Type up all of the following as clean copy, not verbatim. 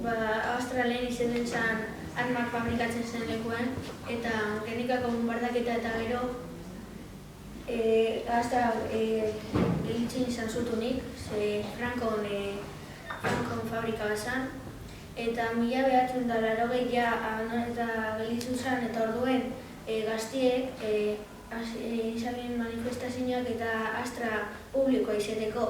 Astra lehen izaten zen armak fabrikatzen zen lekuen, eta Gernikako bombardaketa eta gero Astra gelditzen izan zutunik, ze Frankon fabrika bat zen, eta 1980 eta gelditzen zen, eta orduen gaztiek izan manifestazioak eta Astra publikoa izeteko.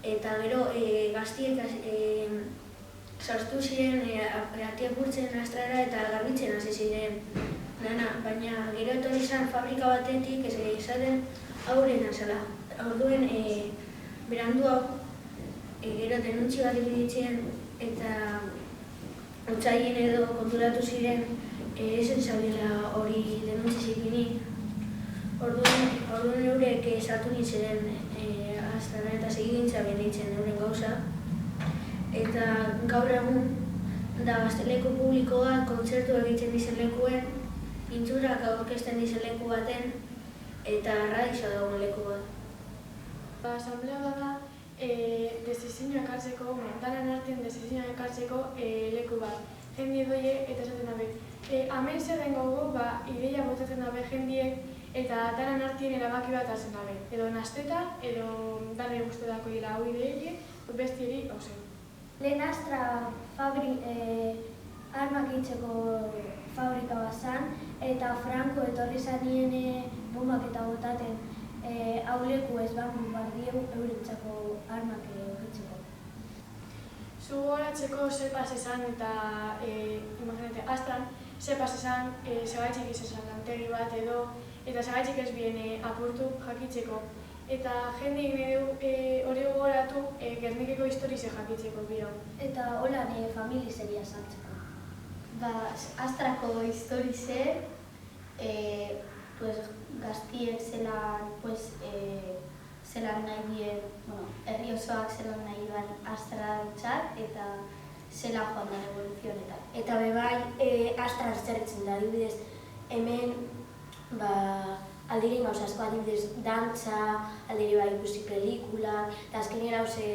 Eta gero gaztiek sartu ziren atiak burtzen Astrara eta garbitzen hasi ziren dana, baina gero etorri zen fabrika batetik esaten aurrena zela. Orduen berandu hau gero denuntzi bat iruditzen eta otsailean edo konturatu ziren esen zabiela hori denuntzi zikinik. Orduen eurek sartu nintzen Astrara eta segidintza benditzen euren gauza. Eta gaur egun da gazteleku publikoa kontzertu egiten dizen lekuen, pintzurak aurkezten dizen leku baten, eta radioa dagoen leku bat. Asamblea bada desizioak hartzeko, danan artean desizioak hartzeko leku bat. Jendie doie eta esaten dabe. Hemen zer den gogo, ideia botatzen dabe jendiek eta danan artean erabaki bat hartzen dabe. Edo nasteta, edo dane guztetako dira hau ideie, besti eri hausen. Lehen Astra armak egiteko fabrika bat zen, eta Franco etorri zanien bombak eta botaten hau leku ez bombardieu eurentzako armak egiteko. Zu horatzeko zer pas esan eta imaginate, Astran zer pas esan segaitxik izan lantegi bat edo eta segaitxik ez bien apurtu jakitzeko. Eta jendeik hori gogoratu Gernikeko historize jakitzeko bihau. Eta holan familizeria sartzeko. Astrako historize gaztiek zelan nahi dien, herri osoak zelan nahi duen Astrantzat eta zelan joan da evoluzionetan. Eta bebai Astra zertzen da, adibidez, hemen aldiren gauza asko, adibidez, dantza, aldire ikusi pelikulak, eta azkenean hauze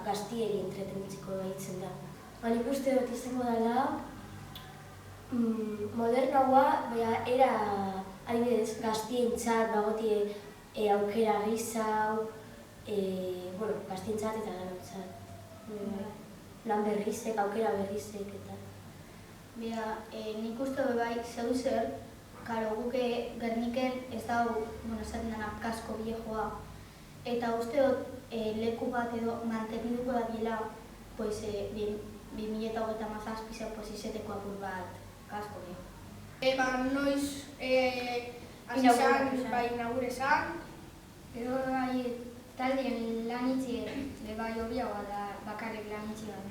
gaztieri entretenitzeko baitzen da. Nik uste dut izango dela, modernoagoa, era adibidez gaztientzat bagotie aukera gizau, gaztientzat eta danontzat. Lan berrizek, aukera berrizek eta. Nik uste bebai zeu zer, karo, guke Gerniken ez dago, esaten dena, kasko viejoa. Eta uste dut leku bat edo manteniduko da biela, 2017 izeteko apur bat kasko viejo. Noiz hasi zen, inaugure zen. Edo taldien lanitzien, bai hobiagoa da bakarrik lanitzi bat.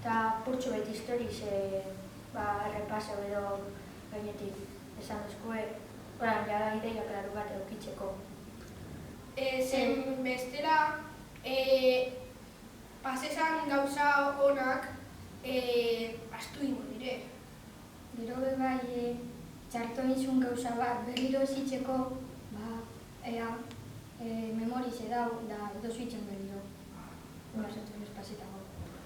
Eta purtsu beti historiz errepaso edo gainetik esan duzkue, jara ideia klaru bat edukitzeko. Zen bestela, pasesan gauza honak astu ingo dire. Gero bebai txarto izun gauza bat berriro ezitzeko, memorize dau da dozu itzen berriro. Unazatzen espazitago.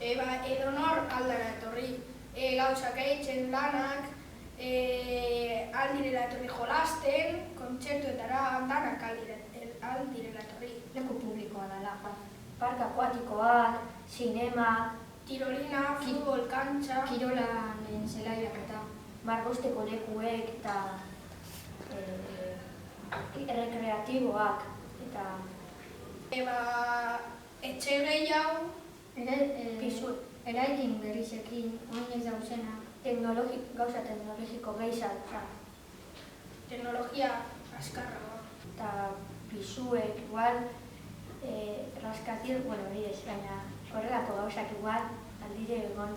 Edonor aldara etorri, gauzak egiten lanak, aldirela etorri jolasten, kontzertuetara danak aldirela etorri. Leku publikoa dela, park akuatikoak, zinemak, Tirolina, futbol, kantxa, kirolan zelaiak eta margosteko lekuek eta rekreatiboak eta etxe gehiago, eraikin berrizekin, oinez dauzena. Gauza teknologiko gehiago. teknologia askarra. Eta pisuek igual, raskatil, hori ez, baina horrelako gauzak igual, aldire egon.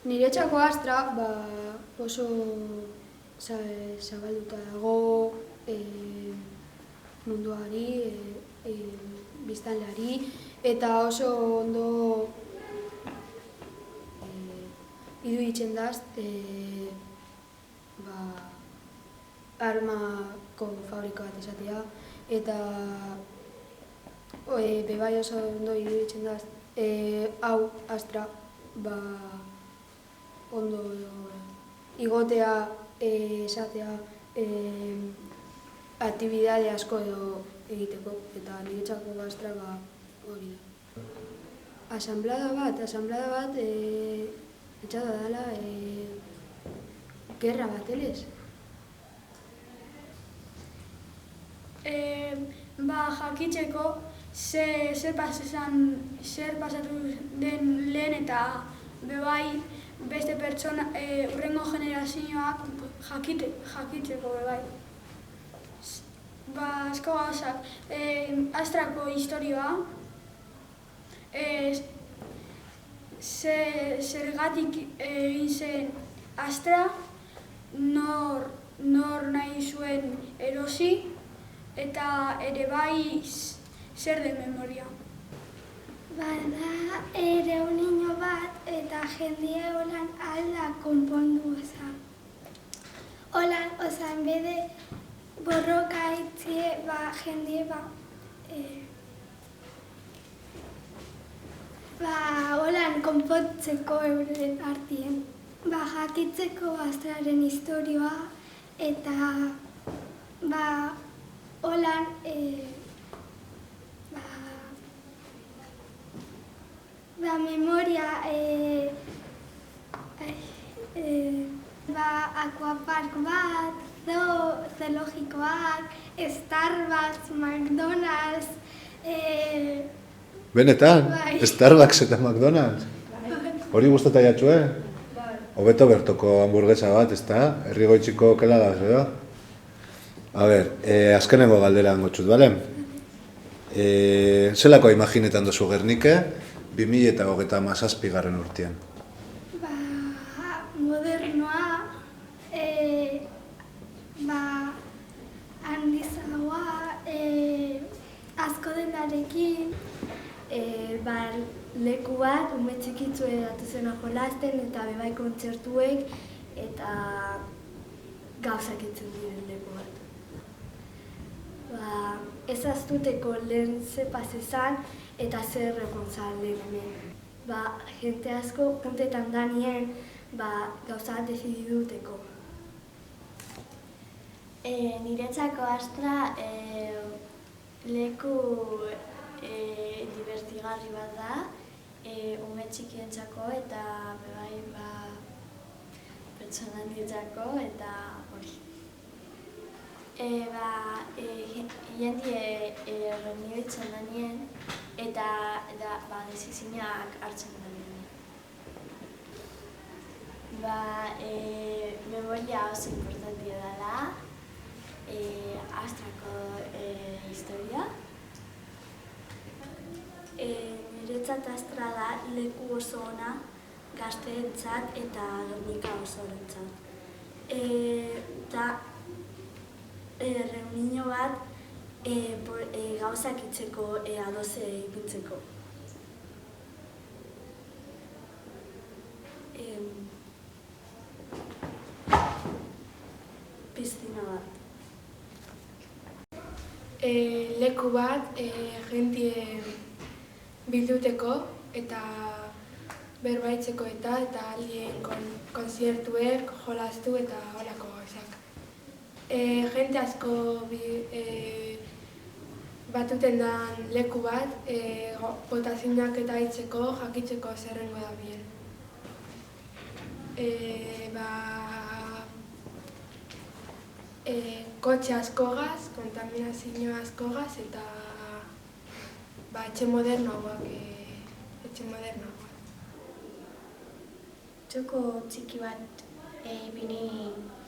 Niretzako Astra oso zabalduta dago munduari, biztanleari, eta oso ondo iruditzen daz armako fabrika bat esatea, eta bebai oso ondo iruditzen daz hau Astra ondo igotea, esatea, aktibidade asko edo egiteko, eta niretzako Astra hori da. Asanblada bat etxada dela gerra bat, elez? Jakitzeko zer pasatu den lehen eta bebai beste pertsona, urrengo generazioak jakitzeko bebai. Asko gauzak, Astrako historioa, zergatik egin zen Astra, nor nahi zuen erosi, eta ere bai zer den memoria. Bada reunio bat eta jendea holan alda konpondu oza. Holan, oza, enbede borroka itzie, jendea holan konpontzeko euren artien. Jakitzeko Astraren historioa eta holan memoria aquapark bat, zoologikoak, Starbucks, McDonald's. Benetan? Starbucks eta McDonald's? Hori guztata jatxue? Hobeto bertoko hamburguesa bat, ezta? Herrigoitziko kela da, edo? A ber, azkenengo galdera angotxut, bale? Zelako imaginetan duzu Gernike 2027 urtean? Modernoa, handizagoa, asko denarekin. Leku bat, ume txikitzue datuzena jolasten eta bebai kontzertuek eta gauzak etzen diren leku bat. Ez aztuteko lehen ze pasezan eta zer rekontzan lehen. Jente asko puntetan danien gauza bat decididuteko. Niretzako Astra leku divertigarri bat da, ume txikientzako eta bebai pertsona handientzako eta hori. Jendie reunioitzen danien eta desizinak hartzen danien. Memoria oso importantia dela, Astrako historia. Niretzat Astra da leku oso ona gazteentzat eta Gernika osorentzat. Eta reunio bat gauzak itzeko adoze ipintzeko. Piztina bat. Leku bat jentie bilduteko eta berbaitzeko eta aldien konziertuek, jolastu eta holako gauzak. Jente asko batuten dan leku bat, botazinak eta hitzeko, jakitzeko zerrengo da bien. Kotxe askogaz, kontaminazio askogaz eta etxe modernoagoak. Txoko txiki bat bini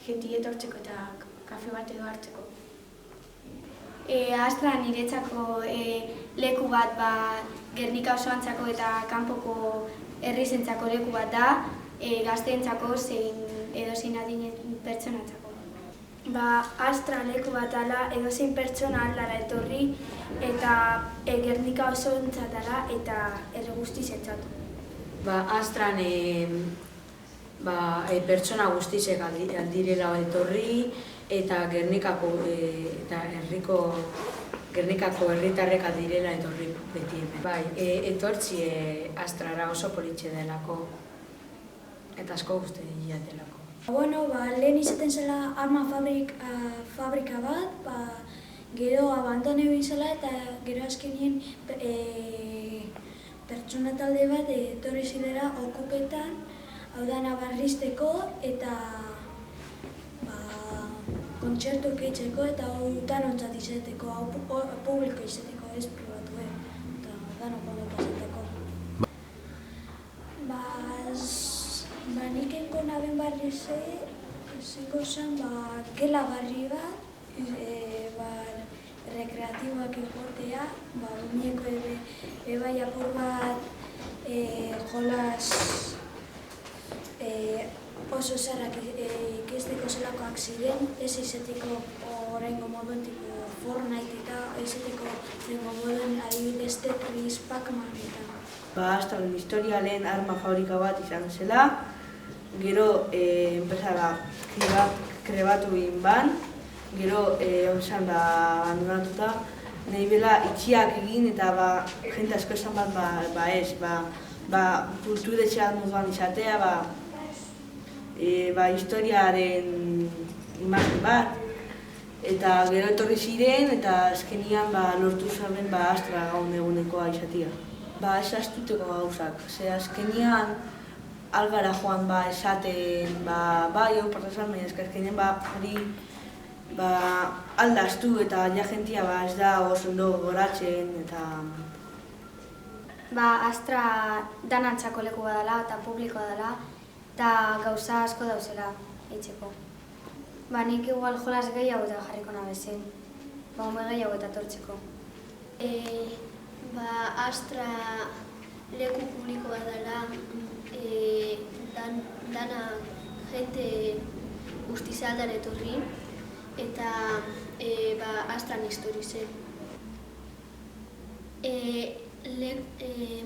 jentie etortzeko eta kafe bat edo hartzeko. Astra niretzako leku bat Gernika osoantzako eta kanpoko herrizentzako leku bat da, gazteentzako zein edozein adinen pertsonatzako. Astra leku bat ala edozein pertsona aldara etorri eta Gernika osoantzat ala eta herri guztizentzat. Astran pertsona guztizek aldirela etorri eta Gernikako eta herriko Gernikako herritarrek direla etorri beti hemen. Bai, etortzi Astrara oso politxe delako eta asko guzti delako. Bueno, lehen izaten zela arma fabrika bat, gero abandone egin zela eta gero azkenien pertsona talde bat etorri zilera okupetan, hau da nabarrizteko eta kontzertuak egiteko eta hau danontzat izateko, hau publiko izateko, ez pribatu, eta danontzat izateko. Nik engo naben barri zengo zen gela barri bat, rekreatiboak egotea, umieko ebai apur bat jolas oso zarrak ikesteko zelakoak ziren, ez izateko oraingo moduen tipo Fortnite eta izateko zengo moduen adibidez Tetris, Pac-Man eta. Astraren historia lehen arma fabrika bat izan zela, gero enpresa krebatu egin ban, gero izan da abandonatuta, nahi bela itxiak egin eta jente asko esan bat ez, kulturetxean moduan izatea, historiaren imagen bat, eta gero etorri ziren eta azkenian lortu zaben Astra gaun egunekoa izatea. Ez astuteko gauzak, ze azkenian algara joan esaten, jau portazan, baina azkenian hori aldaztu eta ja jentia ez da oso ondo goratzen eta... Astra danantzako leku badala eta publikoa dela eta gauza asko dauzela eitzeko. Nik igual jolas gehiago eta jarriko nabezen, ume gehiago eta tortzeko. Astra leku publikoa dela, dana jente guztizaldan etorri eta Astran histori zen.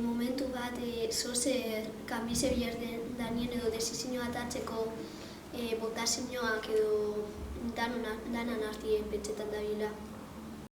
Momentu bat zozer kanbize bihar danien edo desizioa hartzeko botazioak edo danan artien pentsetan dabila.